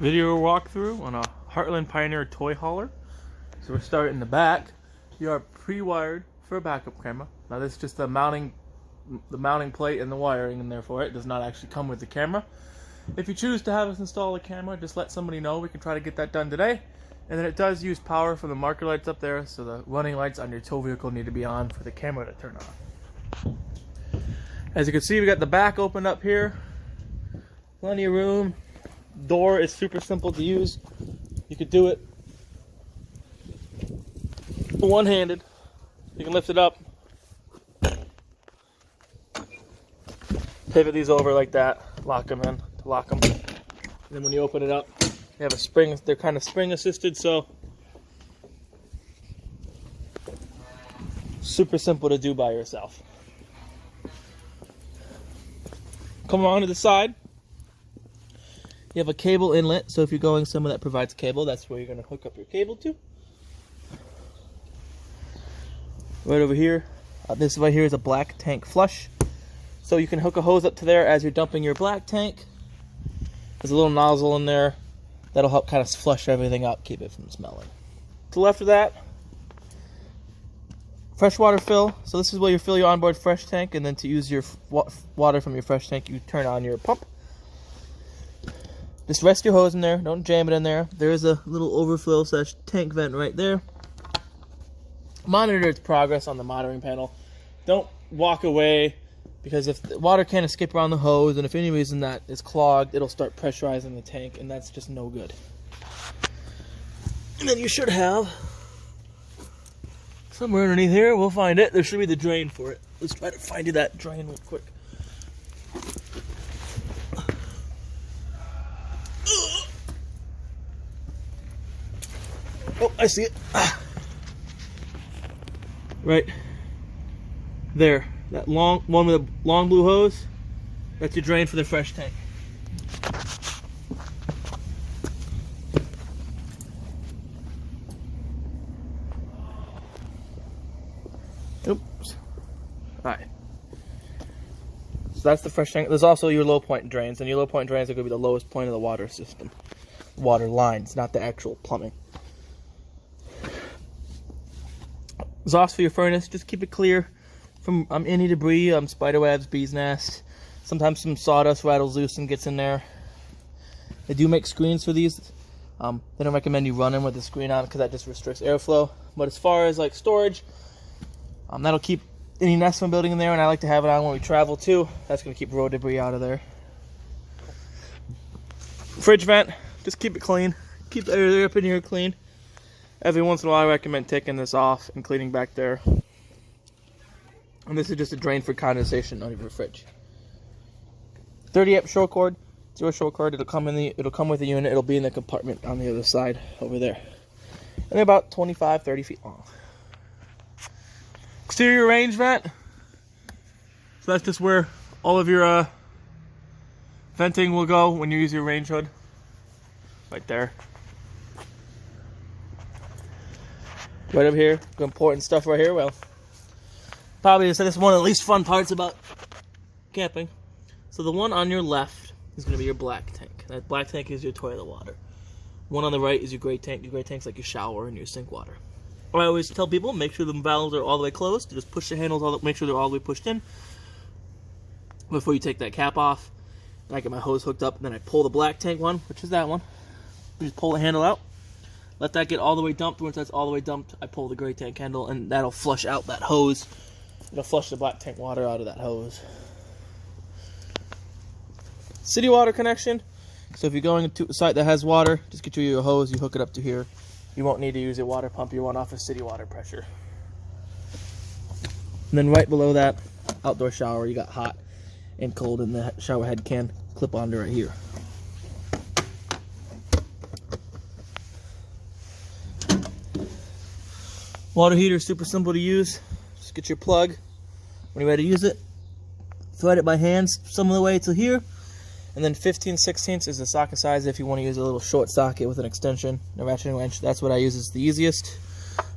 Video walkthrough on a Heartland Pioneer toy hauler. So we're starting in the back. You are pre-wired for a backup camera. Now this is just the mounting plate and the wiring in there for it. It does not actually come with the camera. If you choose to have us install a camera, just let somebody know. We can try to get that done today. And then it does use power from the marker lights up there, so the running lights on your tow vehicle need to be on for the camera to turn on. As you can see, we got the back opened up here. Plenty of room. Door is super simple to use. You could do it one-handed. You can lift it up, pivot these over like that, lock them in, lock them. And then when you open it up, you have a spring. They're kind of spring assisted, so super simple to do by yourself. Come on to the side. You have a cable inlet, so if you're going somewhere that provides cable, that's where you're going to hook up your cable to. Right over here, this right here is a black tank flush. So you can hook a hose up to there as you're dumping your black tank. There's a little nozzle in there that'll help kind of flush everything out, keep it from smelling. To the left of that, freshwater fill. So this is where you fill your onboard fresh tank, and then to use your water from your fresh tank, you turn on your pump. Just rest your hose in there, don't jam it in there. There is a little overflow / tank vent right there. Monitor its progress on the monitoring panel. Don't walk away, because if the water can't escape around the hose, and if any reason that is clogged, it'll start pressurizing the tank, and that's just no good. And then you should have, somewhere underneath here, we'll find it, there should be the drain for it. Let's try to find you that drain real quick. Oh, I see it. Right there. That long one with a long blue hose. That's your drain for the fresh tank. Oops. Alright. So that's the fresh tank. There's also your low point drains, and your low point drains are going to be the lowest point of the water system. Water lines, not the actual plumbing. Exhaust for your furnace, just keep it clear from any debris, spiderwebs, bees' nest. Sometimes some sawdust rattles loose and gets in there. They do make screens for these. They don't recommend you running with the screen on because that just restricts airflow. But as far as like storage, that'll keep any nest from building in there, and I like to have it on when we travel too. That's going to keep road debris out of there. Fridge vent, just keep it clean. Keep the air up in here clean. Every once in a while, I recommend taking this off and cleaning back there. And this is just a drain for condensation out of your fridge. 30 amp short cord, 0 short cord. It'll come with the unit. It'll be in the compartment on the other side over there. And they're about 25-30 feet long. Exterior range vent. So that's just where all of your venting will go when you use your range hood. Right there. Right over here, important stuff right here. Well, probably this is one of the least fun parts about camping. So the one on your left is going to be your black tank. That black tank is your toilet water. One on the right is your gray tank. Your gray tank's like your shower and your sink water. I always tell people, make sure the valves are all the way closed. Just push the handles, make sure they're all the way pushed in before you take that cap off. And I get my hose hooked up, and then I pull the black tank one, which is that one. You just pull the handle out. Let that get all the way dumped. Once that's all the way dumped, I pull the gray tank handle, and that'll flush out that hose. It'll flush the black tank water out of that hose. City water connection. So if you're going to a site that has water, just get you your hose, you hook it up to here. You won't need to use a water pump. You want off of city water pressure. And then right below that, outdoor shower. You got hot and cold, and the shower head can clip onto right here. Water heater is super simple to use. Just get your plug. When you're ready to use it, thread it by hand some of the way to here. And then 15/16 is the socket size if you want to use a little short socket with an extension, a ratcheting wrench. That's what I use, is the easiest.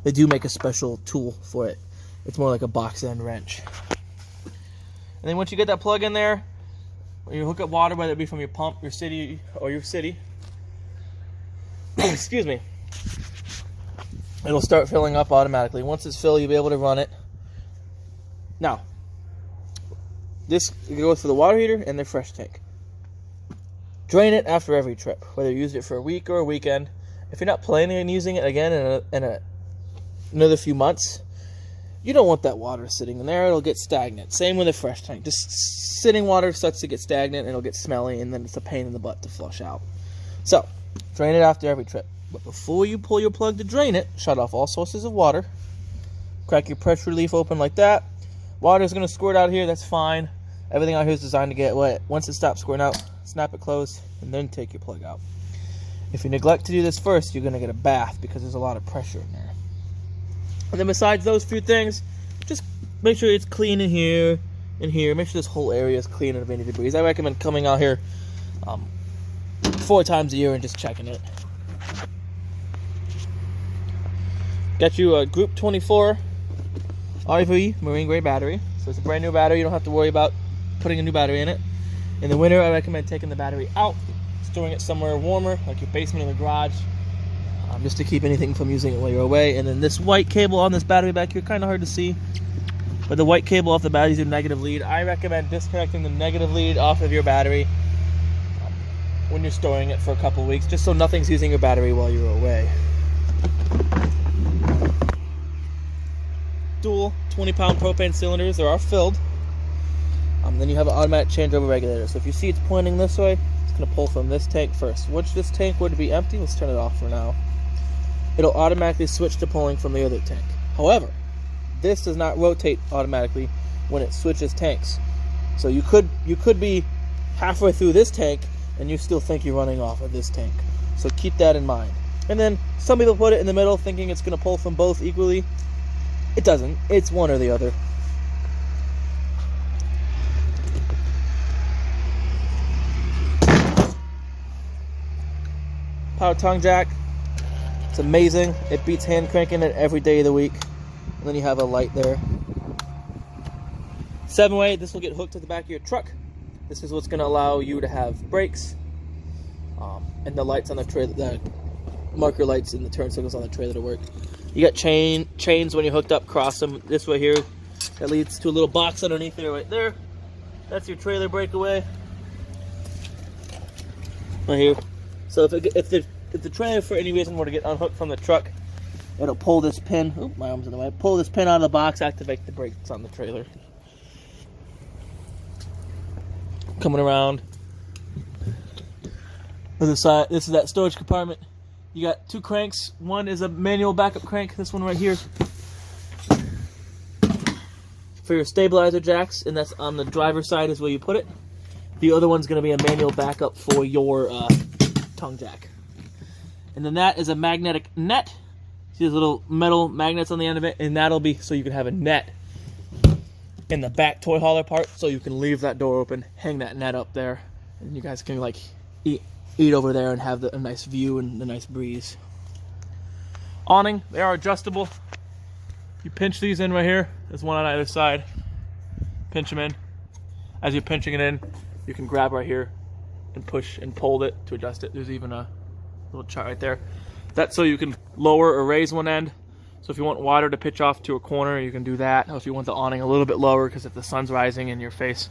They do make a special tool for it. It's more like a box end wrench. And then once you get that plug in there, when you hook up water, whether it be from your pump, your city, excuse me, it'll start filling up automatically. Once it's filled, you'll be able to run it. Now, this goes for the water heater and the fresh tank. Drain it after every trip, whether you use it for a week or a weekend. If you're not planning on using it again in another few months, you don't want that water sitting in there. It'll get stagnant. Same with a fresh tank. Just sitting water starts to get stagnant and it'll get smelly, and then it's a pain in the butt to flush out. So, drain it after every trip. But before you pull your plug to drain it, shut off all sources of water. Crack your pressure relief open like that. Water's going to squirt out here, that's fine. Everything out here is designed to get wet. Once it stops squirting out, snap it closed, and then take your plug out. If you neglect to do this first, you're going to get a bath because there's a lot of pressure in there. And then besides those few things, just make sure it's clean in here and here. Make sure this whole area is clean of any debris. I recommend coming out here 4 times a year and just checking it. Got you a Group 24 RV marine grade battery. So it's a brand new battery. You don't have to worry about putting a new battery in it. In the winter, I recommend taking the battery out, storing it somewhere warmer, like your basement or the garage, just to keep anything from using it while you're away. And then this white cable on this battery back here, kind of hard to see, but the white cable off the battery is your negative lead. I recommend disconnecting the negative lead off of your battery when you're storing it for a couple weeks, just so nothing's using your battery while you're away. Dual 20-pound propane cylinders, they are filled. Then you have an automatic changeover regulator. So if you see it's pointing this way, it's going to pull from this tank first. Once this tank were to be empty, let's turn it off for now. It'll automatically switch to pulling from the other tank. However, this does not rotate automatically when it switches tanks. So you could be halfway through this tank and you still think you're running off of this tank. So keep that in mind. And then some people put it in the middle thinking it's going to pull from both equally. It doesn't. It's one or the other. Power tongue jack. It's amazing. It beats hand cranking it every day of the week. And then you have a light there. 7-way, this will get hooked to the back of your truck. This is what's going to allow you to have brakes and the lights on the trailer, the marker lights and the turn signals on the trailer to work. You got chains when you're hooked up, cross them this way here. That leads to a little box underneath there right there. That's your trailer breakaway. Right here. So if the trailer for any reason were to get unhooked from the truck, it'll pull this pin. Oh, my arm's in the way. Pull this pin out of the box, activate the brakes on the trailer. Coming around. Other side, this is that storage compartment. You got 2 cranks. One is a manual backup crank. This one right here for your stabilizer jacks, and that's on the driver's side is where you put it. The other one's going to be a manual backup for your tongue jack. And then that is a magnetic net. See those little metal magnets on the end of it, and that'll be so you can have a net in the back toy hauler part, so you can leave that door open, hang that net up there, and you guys can like eat over there and have a nice view and a nice breeze. Awning, they are adjustable. You pinch these in right here. There's one on either side. Pinch them in. As you're pinching it in, you can grab right here and push and pull it to adjust it. There's even a little chart right there. That's so you can lower or raise one end. So if you want water to pitch off to a corner, you can do that. Or if you want the awning a little bit lower because if the sun's rising in your face.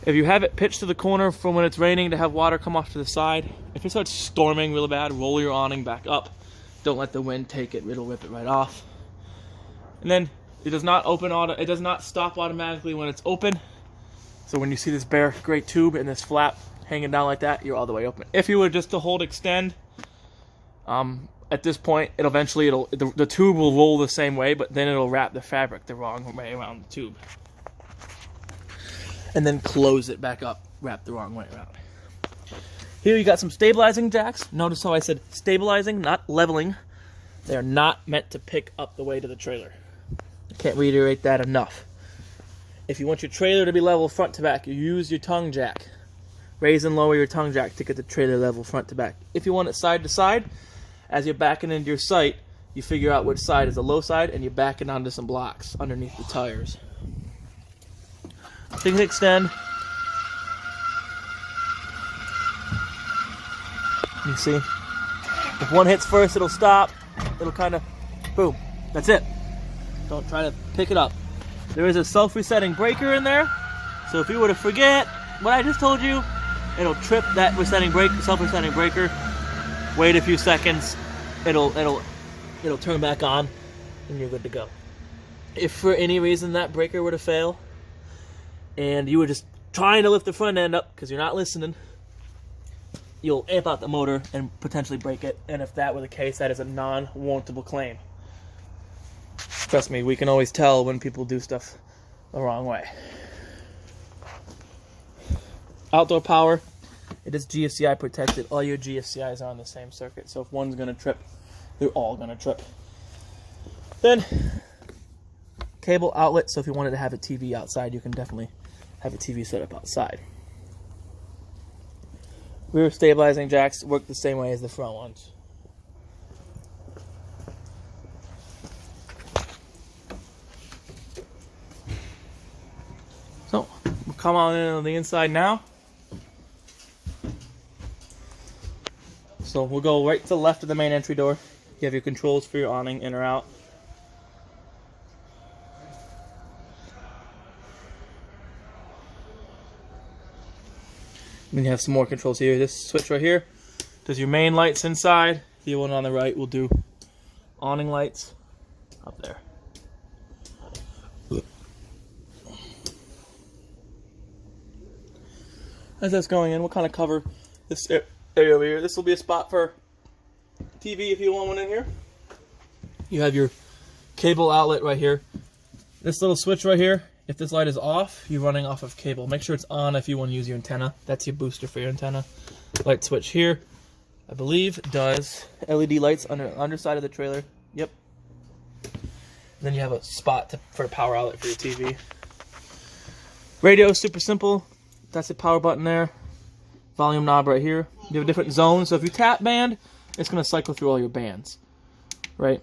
If you have it pitched to the corner from when it's raining to have water come off to the side, if it starts storming real bad, roll your awning back up. Don't let the wind take it, it'll rip it right off. And then it does not it does not stop automatically when it's open. So when you see this bare gray tube and this flap hanging down like that, you're all the way open. If you were just to hold extend, at this point, the tube will roll the same way, but then it'll wrap the fabric the wrong way around the tube. And then close it back up, wrap the wrong way around. Here you got some stabilizing jacks. Notice how I said stabilizing, not leveling. They are not meant to pick up the weight of the trailer. I can't reiterate that enough. If you want your trailer to be level front to back, you use your tongue jack. Raise and lower your tongue jack to get the trailer level front to back. If you want it side to side, as you're backing into your sight, you figure out which side is the low side and you're backing onto some blocks underneath the tires. Things extend. You see? If one hits first, it'll stop. It'll kind of, boom, that's it. Don't try to pick it up. There is a self-resetting breaker in there, so if you were to forget what I just told you, it'll trip that self-resetting breaker. Wait a few seconds, it'll turn back on, and you're good to go. If for any reason that breaker were to fail, and you were just trying to lift the front end up because you're not listening, you'll amp out the motor and potentially break it. And if that were the case, that is a non-warrantable claim. Trust me, we can always tell when people do stuff the wrong way. Outdoor power, it is GFCI protected. All your GFCIs are on the same circuit, so if one's going to trip, they're all going to trip. Then, cable outlet, so if you wanted to have a TV outside, you can definitely have a TV set up outside. Rear stabilizing jacks work the same way as the front ones. So, we'll come on in on the inside now. So we'll go right to the left of the main entry door. You have your controls for your awning in or out. Then you have some more controls here. This switch right here does your main lights inside. The one on the right will do awning lights up there. As that's going in, we'll kind of cover this area over here. This will be a spot for TV if you want one in here. You have your cable outlet right here. This little switch right here, if this light is off, you're running off of cable. Make sure it's on if you want to use your antenna. That's your booster for your antenna. Light switch here, I believe, does LED lights on the underside of the trailer. Yep. Then you have a spot for a power outlet for your TV. Radio is super simple. That's the power button there. Volume knob right here. You have different zones, so if you tap band, it's going to cycle through all your bands, right?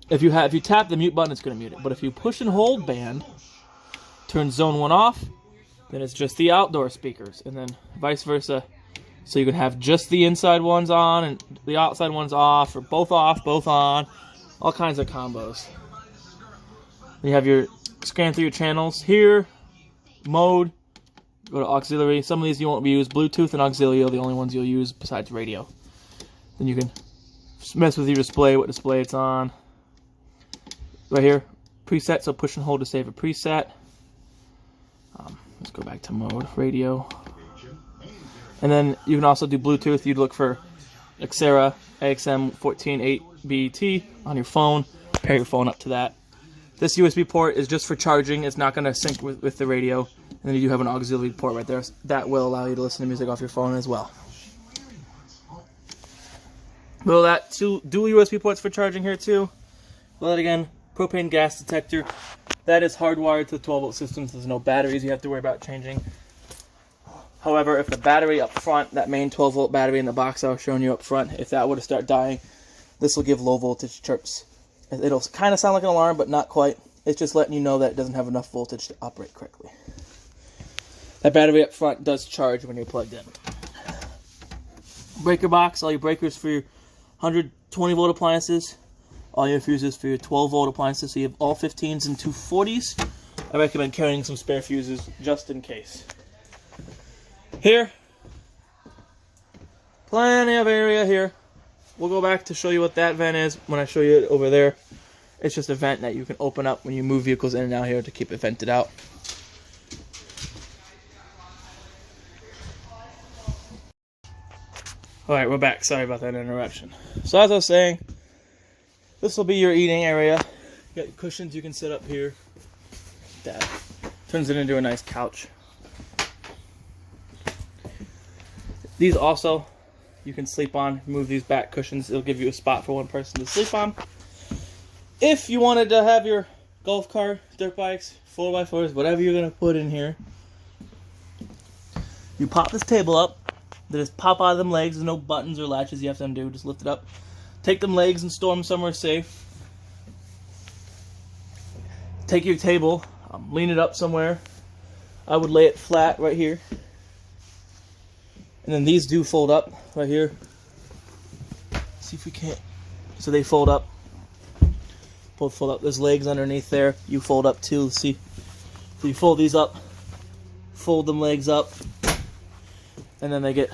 If you tap the mute button, it's going to mute it. But if you push and hold band, turn zone 1 off, then it's just the outdoor speakers, and then vice versa. So you can have just the inside ones on and the outside ones off, or both off, both on, all kinds of combos. You have your scan through your channels here, mode. Go to auxiliary. Some of these you won't use. Bluetooth and auxiliary are the only ones you'll use besides radio. Then you can mess with your display, what display it's on. Right here, preset, so push and hold to save a preset. Let's go back to mode, radio. And then you can also do Bluetooth. You'd look for Xera AXM 148BT on your phone. Pair your phone up to that. This USB port is just for charging. It's not going to sync with the radio. And then you do have an auxiliary port right there. That will allow you to listen to music off your phone as well. Well, that dual USB ports for charging here too. Well, that again, propane gas detector. That is hardwired to the 12-volt system, so there's no batteries you have to worry about changing. However, if the battery up front, that main 12-volt battery in the box I was showing you up front, if that were to start dying, this will give low voltage chirps. It'll kind of sound like an alarm, but not quite. It's just letting you know that it doesn't have enough voltage to operate correctly. That battery up front does charge when you're plugged in. Breaker box, all your breakers for your 120-volt appliances, all your fuses for your 12-volt appliances. So you have all 15s and 240s. I recommend carrying some spare fuses just in case. Here, plenty of area here. We'll go back to show you what that vent is when I show you it over there. It's just a vent that you can open up when you move vehicles in and out here to keep it vented out. Alright, we're back. Sorry about that interruption. So as I was saying, this will be your eating area. You got cushions you can sit up here. That turns it into a nice couch. These also, you can sleep on. Move these back cushions. It'll give you a spot for one person to sleep on. If you wanted to have your golf cart, dirt bikes, 4x4s, whatever you're going to put in here, you pop this table up. They just pop out of them legs. There's no buttons or latches you have to undo. Just lift it up. Take them legs and store them somewhere safe. Take your table, lean it up somewhere. I would lay it flat right here. And then these do fold up right here. See if we can't. So they fold up. Both fold up. There's legs underneath there. You fold up too. See? So you fold these up. Fold them legs up. And then they get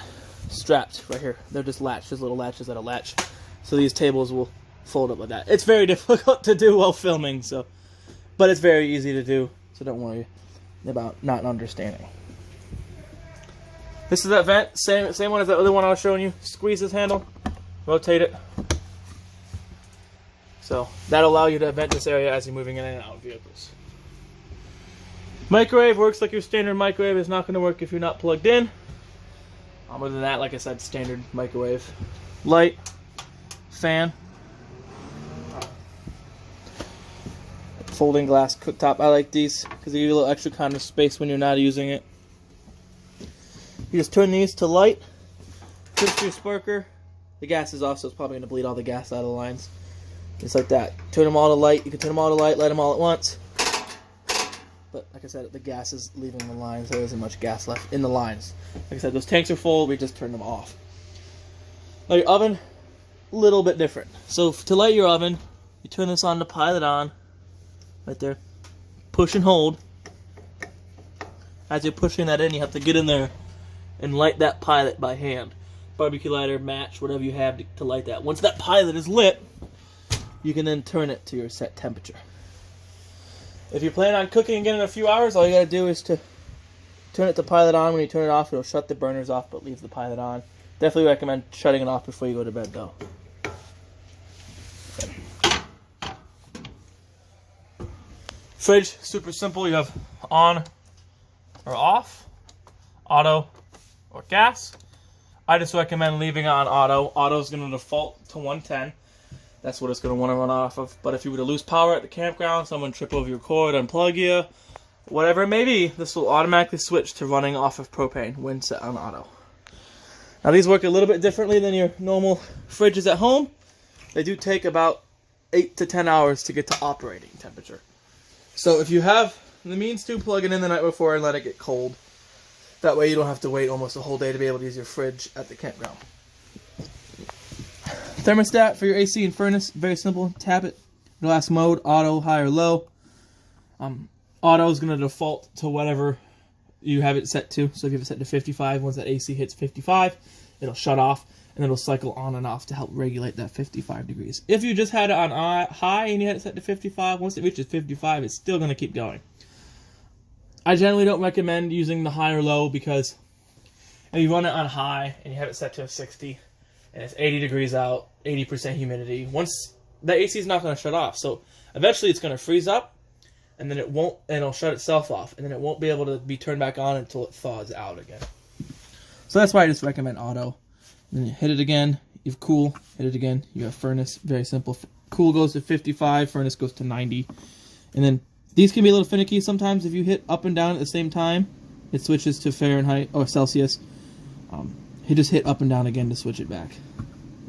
strapped right here. They're just latched. There's little latches that are latch. So these tables will fold up like that. It's very difficult to do while filming, so, but it's very easy to do. So don't worry about not understanding. This is that vent. Same one as that other one I was showing you. Squeeze this handle. Rotate it. So that'll allow you to vent this area as you're moving in and out of vehicles. Microwave works like your standard microwave. It's not going to work if you're not plugged in. Other than that, like I said, standard microwave. Light, fan, folding glass cooktop. I like these because they give you a little extra kind of space when you're not using it. You just turn these to light, twist your sparker. The gas is off, so it's probably going to bleed all the gas out of the lines. Just like that. Turn them all to light. You can turn them all to light, light them all at once. But like I said, the gas is leaving the lines. There isn't much gas left in the lines. Like I said, those tanks are full. We just turn them off. Now your oven, a little bit different. So to light your oven, you turn this on to pilot on. Right there. Push and hold. As you're pushing that in, you have to get in there and light that pilot by hand. Barbecue lighter, match, whatever you have to light that. Once that pilot is lit, you can then turn it to your set temperature. If you plan on cooking again in a few hours, all you gotta do is to turn it to pilot on. When you turn it off, it'll shut the burners off, but leave the pilot on. Definitely recommend shutting it off before you go to bed, though. Fridge, super simple. You have on or off, auto or gas. I just recommend leaving it on auto. Auto is going to default to 110. That's what it's going to want to run off of. But if you were to lose power at the campground, someone trip over your cord, unplug you, whatever it may be, this will automatically switch to running off of propane when set on auto. Now these work a little bit differently than your normal fridges at home. They do take about 8 to 10 hours to get to operating temperature. So if you have the means to, plug it in the night before and let it get cold. That way you don't have to wait almost a whole day to be able to use your fridge at the campground. Thermostat for your AC and furnace, very simple. Tap it. It'll ask mode, auto, high or low. Auto is going to default to whatever you have it set to. So if you have it set to 55, once that AC hits 55, it'll shut off and it'll cycle on and off to help regulate that 55 degrees. If you just had it on high and you had it set to 55, once it reaches 55, it's still going to keep going. I generally don't recommend using the high or low because if you run it on high and you have it set to 60 and it's 80 degrees out, 80% humidity, once the AC is not going to shut off. So eventually it's going to freeze up and then it won't, and it'll shut itself off and then it won't be able to be turned back on until it thaws out again. So that's why I just recommend auto. And then you hit it again, you have cool, hit it again, you have furnace, very simple. Cool goes to 55, furnace goes to 90. And then these can be a little finicky sometimes. If you hit up and down at the same time, it switches to Fahrenheit or Celsius. You just hit up and down again to switch it back.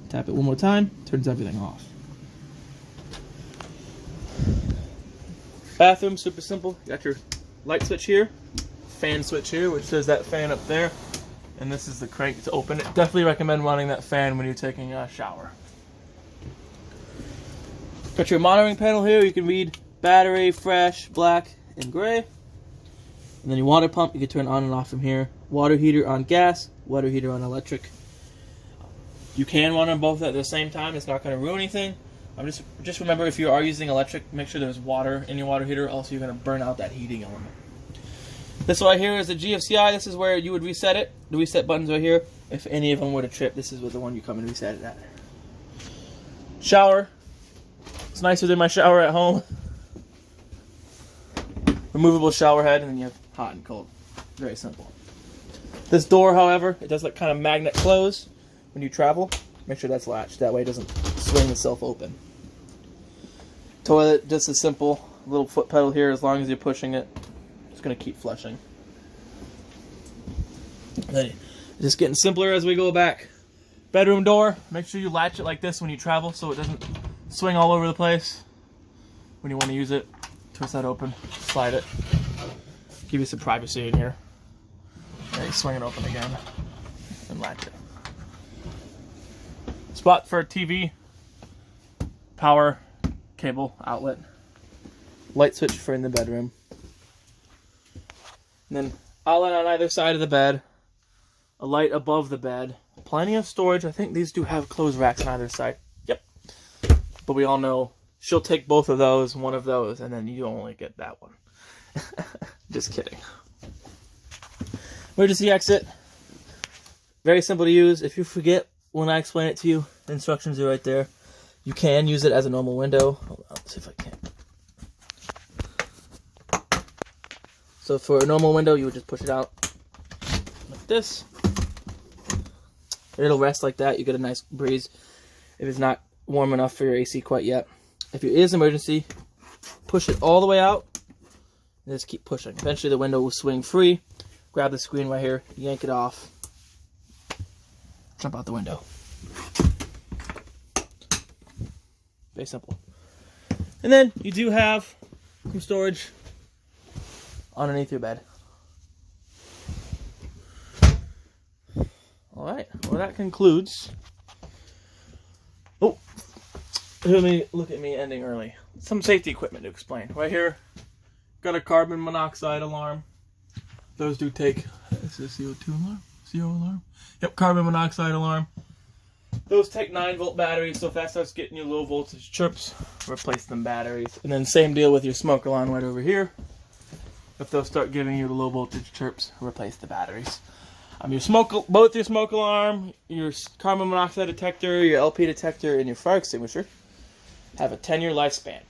Tap it one more time, turns everything off. Bathroom, super simple. You got your light switch here, fan switch here, which says that fan up there, and this is the crank to open it. Definitely recommend running that fan when you're taking a shower. Got your monitoring panel here. You can read battery, fresh, black, and gray. And then your water pump, you can turn on and off from here. Water heater on gas, water heater on electric. You can run them both at the same time. It's not going to ruin anything. Just remember, if you are using electric, make sure there's water in your water heater. Also, you're going to burn out that heating element. This right here is the GFCI. This is where you would reset it. The reset button's right here. If any of them were to trip, this is the one you come and reset it at. Shower. It's nicer than my shower at home. Removable shower head, and then you have hot and cold. Very simple. This door, however, it does like kind of magnet close when you travel. Make sure that's latched. That way it doesn't swing itself open. Toilet, just as simple. Little foot pedal here. As long as you're pushing it, it's going to keep flushing. Then just getting simpler as we go back. Bedroom door. Make sure you latch it like this when you travel so it doesn't swing all over the place. When you want to use it, twist that open, slide it. Give you some privacy in here. And you swing it open again and latch it. spot for a TV, power cable outlet, light switch for in the bedroom, and then outlet on either side of the bed, a light above the bed, plenty of storage. I think these do have clothes racks on either side. Yep. But we all know she'll take both of those, one of those, and then you only get that one. Just kidding. Emergency exit. Very simple to use. If you forget when I explain it to you, the instructions are right there. You can use it as a normal window. Hold on, let's see if I can. So for a normal window, you would just push it out like this. It'll rest like that. You get a nice breeze if it's not warm enough for your AC quite yet. If it is emergency, push it all the way out and just keep pushing. Eventually the window will swing free. Grab the screen right here, yank it off, jump out the window. Very simple. And then you do have some storage underneath your bed. Alright, well that concludes. Oh, let me look at me ending early. Some safety equipment to explain. Right here, got a carbon monoxide alarm. Those do take, is this CO2 alarm? CO alarm? Yep, carbon monoxide alarm. Those take 9-volt batteries, so if that starts getting you low voltage chirps, replace them batteries. And then same deal with your smoke alarm right over here. If they'll start giving you the low voltage chirps, replace the batteries. Both your smoke alarm, your carbon monoxide detector, your LP detector, and your fire extinguisher have a 10-year lifespan.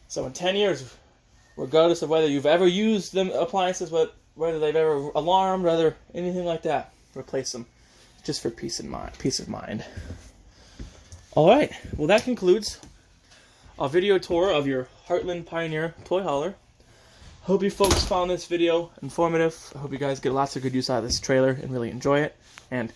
So in 10 years, regardless of whether you've ever used them appliances, whether they've ever alarmed, whether anything like that, replace them just for peace of mind. All right, well that concludes a video tour of your Heartland Pioneer toy hauler. Hope you folks found this video informative. I hope you guys get lots of good use out of this trailer and really enjoy it. And